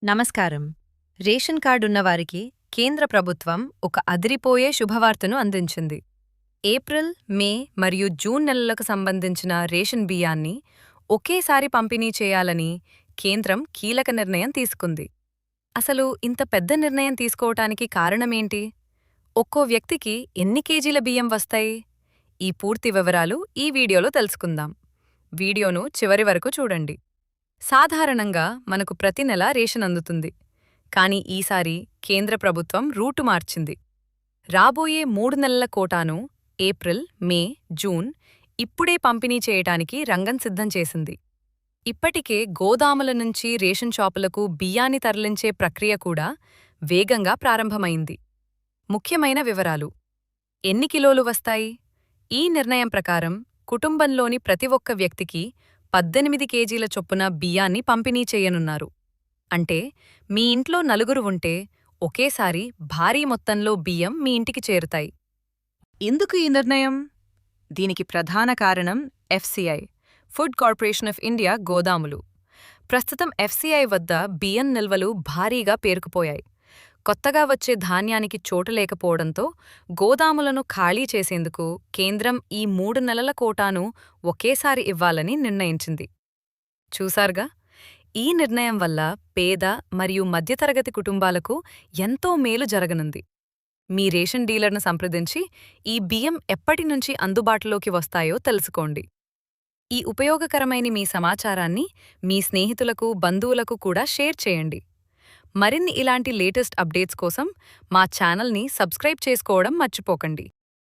నమస్కారం. రేషన్ కార్డున్నవారికి కేంద్ర ప్రభుత్వం ఒక అదిరిపోయే శుభవార్తను అందించింది. ఏప్రిల్, మే మరియు జూన్ నెలలకు సంబంధించిన రేషన్ బియ్యాన్ని ఒకేసారి పంపిణీ చేయాలని కేంద్రం కీలక నిర్ణయం తీసుకుంది. అసలు ఇంత పెద్ద నిర్ణయం తీసుకోవటానికి కారణమేంటి? ఒక్కో వ్యక్తికి ఎన్ని కేజీల బియ్యం వస్తాయి? ఈ పూర్తి వివరాలు ఈ వీడియోలో తెలుసుకుందాం. వీడియోను చివరి వరకు చూడండి. సాధారణంగా మనకు ప్రతి నెల రేషన్ అందుతుంది. కానీ ఈసారి కేంద్ర ప్రభుత్వం రూటు మార్చింది. రాబోయే 3 నెలల కోటాను ఏప్రిల్, మే, జూన్ ఇప్పుడే పంపిణీ చేయటానికి రంగం సిద్ధం చేసింది. ఇప్పటికే గోదాముల నుంచి రేషన్ షాపులకు బియ్యాన్ని తరలించే ప్రక్రియ కూడా వేగంగా ప్రారంభమైంది. ముఖ్యమైన వివరాలు: ఎన్ని కిలోలు వస్తాయి? ఈ నిర్ణయం ప్రకారం కుటుంబంలోని ప్రతి ఒక్క వ్యక్తికి 18 కేజీల చొప్పున బియ్యాన్ని పంపిణీ చేయనున్నారు. అంటే మీ ఇంట్లో నలుగురు ఉంటే ఒకేసారి భారీ మొత్తంలో బియ్యం మీ ఇంటికి చేరుతాయి. ఎందుకు ఈ నిర్ణయం? దీనికి ప్రధాన కారణం FCI, food corporation of India గోదాములు. ప్రస్తుతం ఎఫ్సిఐ వద్ద బియ్యం నిల్వలు భారీగా పేరుకుపోయాయి. కొత్తగా వచ్చే ధాన్యానికి చోటు లేకపోవడంతో గోదాములను ఖాళీ చేసేందుకు కేంద్రం ఈ 3 నెలల కోటాను ఒకేసారి ఇవ్వాలని నిర్ణయించింది. చూసారుగా, ఈ నిర్ణయం వల్ల పేద మరియు మధ్యతరగతి కుటుంబాలకు ఎంతో మేలు జరగనుంది. మీ రేషన్ డీలర్ను సంప్రదించి ఈ బియ్యం ఎప్పటినుంచి అందుబాటులోకి వస్తాయో తెలుసుకోండి. ఈ ఉపయోగకరమైన మీ సమాచారాన్ని మీ స్నేహితులకు, బంధువులకు కూడా షేర్ చేయండి. మరిన్ని ఇలాంటి లేటెస్ట్ అప్డేట్స్ కోసం మా ఛానల్ని సబ్స్క్రైబ్ చేసుకోవడం మర్చిపోకండి.